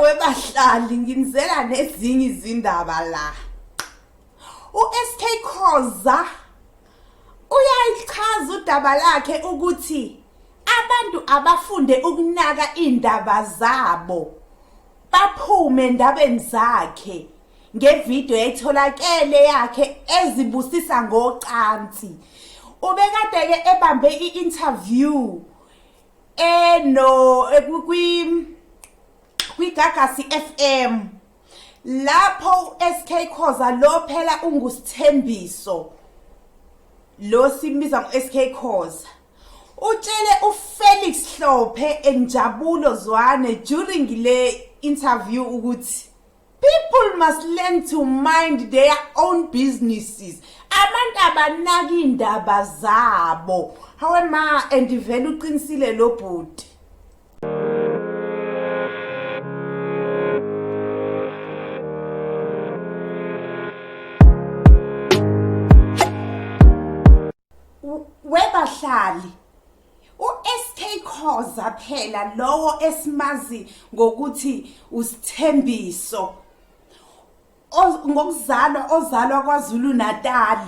webahlali nginizela nezinye izindaba la. U-SK Khoza uyayichaza udaba lakhe ukuthi abantu abafunde ukunaka indaba zabo baphume endabeni zakhe ngevideo etholakele yakhe ezibusisa ngocansi. Ubekade ke ebambe i-interview kwi-Gagasi FM lapho SK Khoza lo phela ungusithembiso lo simbiza ngo-SK Khoza utshele uFelix Hlophe enjabulo Zwane during le interview ukuthi people must learn to mind their own businesses. Abantu abanaki indaba zabo. Hawe ma andivele uqinisile lo bhuti. Webahlali u-SK Khoza phela lowo esimazi ngokuthi usithembiso ozalwa kwaZulu Natal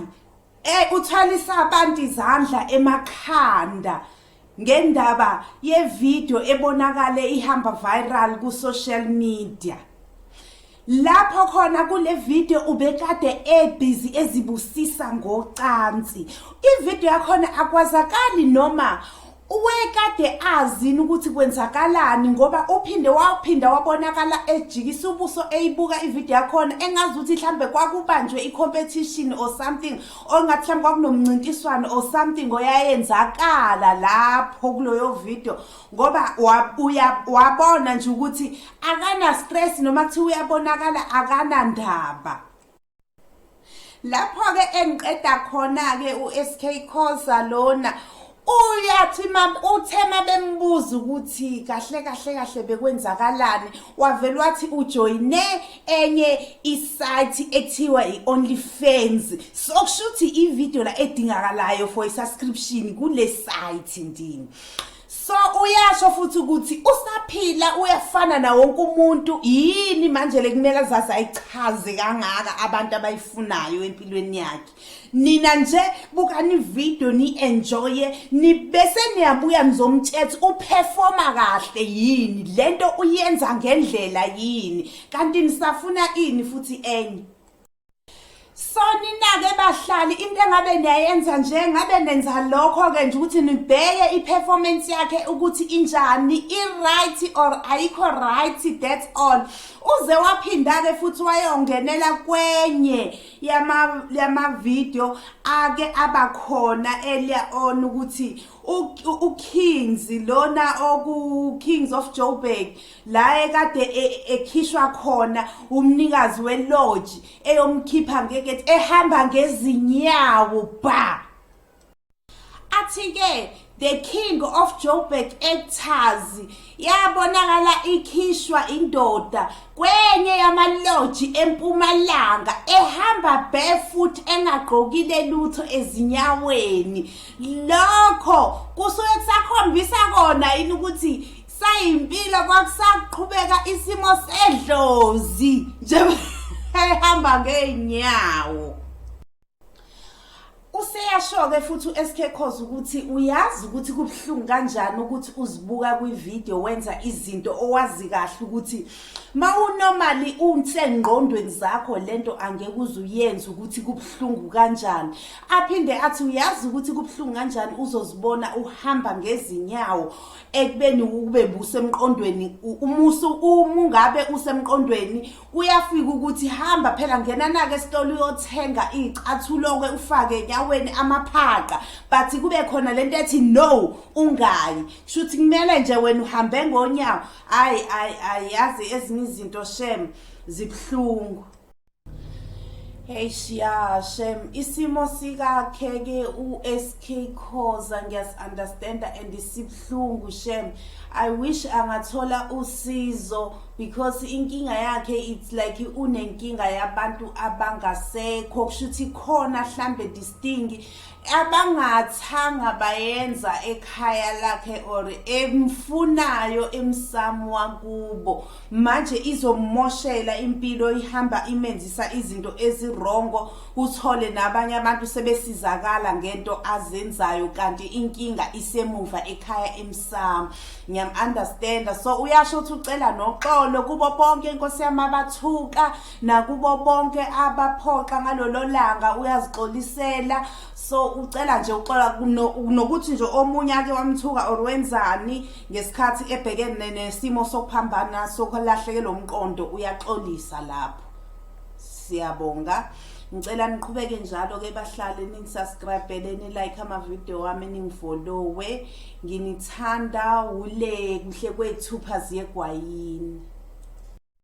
uthwalisa abantu izandla emakhanda ngendaba yevideo ebonakale ihamba viral ku social media. Lapho khona kule video ubekade ebusy ezibusisa ngocansi. Ivideo yakhona akwazakali noma uwekade azini ukuthi kwenzakalani ngoba waphinda wabonakala ejikisa ubuso eyibuka ivideo yakhona engazi ukuthi mhlambe kwakubanjwe i-competition or something ongathi mhlambe kwakunomncintiswano or something oyayenzakala lapho kuloyo video ngoba wabona nje ukuthi akana stress noma kuthi uyabonakala akana ndaba. Lapho ke engiqeda khona ke uSK Khoza lona uyathi uthema bembuza ukuthi kahle bekwenzakalani wavela wathi ujoyine enye isite ethiwa iOnlyFans sokushuthi ivideo la edingakalayo for isubscription kule site ndini. So uyasho futhi ukuthi usaphila uyafana na wonke umuntu yini manje lekumele zazi ayichaze kangaka abantu abayifunayo empilweni yakhe. Nina nje bukani video ni enjoy ni bese niyabuya nizomthetha uperforma kahle yini lento uyenza ngendlela yini kanti nisafuna ini futhi enye. So nina ke bahlali into engabe niyayenza nje ngabe nenza lokho ke nje ukuthi nibheke iperformance yakhe ukuthi injani i-right or ayikho right, that's all. Uze waphinda ke futhi wayongenela kwenye yama video ake abakhona earlier on ukuthi uKings lona Kings of Joburg la ekade ekhishwa khona umnikazi welodge eyomkhipha ngeke ehamba ngezinyawo ba athi ke the King of Joburg actors yabonakala ikhishwa indoda kwenye yamalodge eMpumalanga ehamba barefoot engagqokile lutho ezinyaweni. Lokho kusuke kusakhombisa kona ini ukuthi sayimpilo kwakusaqhubeka isimo sedlozi nje ehamba ngeenyawo. Useyasho-ke futhi uSK Khoza ukuthi uyazi ukuthi kubhlungu kanjani ukuthi uzibuka kwivideo wenza izinto owazi kahle ukuthi mawunormally unsengqondweni zakho lento angeke uzuyenza ukuthi kubhlungu kanjani. Aphinde athi uyazi ukuthi kubhlungu kanjani uzozibona uhamba ngezinyawo ekubeni ube busemqondweni umungabe usemqondweni uyafika ukuthi hamba phela ngena nake esitolo uyothenga icathulo ke ufake enyaweni amaphaqa but kube khona lento ethi no ungayi shuthi kumele nje wena uhambe ngonyawo yazi ezinye izinto shem zibhlungu. Hey shem isimo sikakhe ke uSK Khoza ngiyas-understand and isibhlungu shem. I wish angathola usizo because inkinga yakhe it's like unenkinga yabantu abangasekho kushuthi khona mhlambe distinct abangathanga bayenza ekhaya lakhe or emfunayo emsamo wakubo manje izomoshela impilo ihamba imenzisa izinto ezirongo uthole nabanye abantu sebesizakala ngento azenzayo kanti inkinga isemuva ekhaya emsamo ngiyam understand so uyasho ukuthi ucela noxolo kubo bonke inkosi yami abathuka nakubo bonke abaphoqa ngalolo langa uyazixolisela so ucela nje uxola nokuthi nje omunye ake wamthuka or wenzani ngesikhathi ebhekene nesimo sokuphambana sokulahlekelwa umqondo uyaxolisa lapho siyabonga ngicela niqhubeke njalo ke bahlale ningisubscribe ni like ama video wami ningifollowe nginithanda ule kuhle kwethu phazi yegwayini.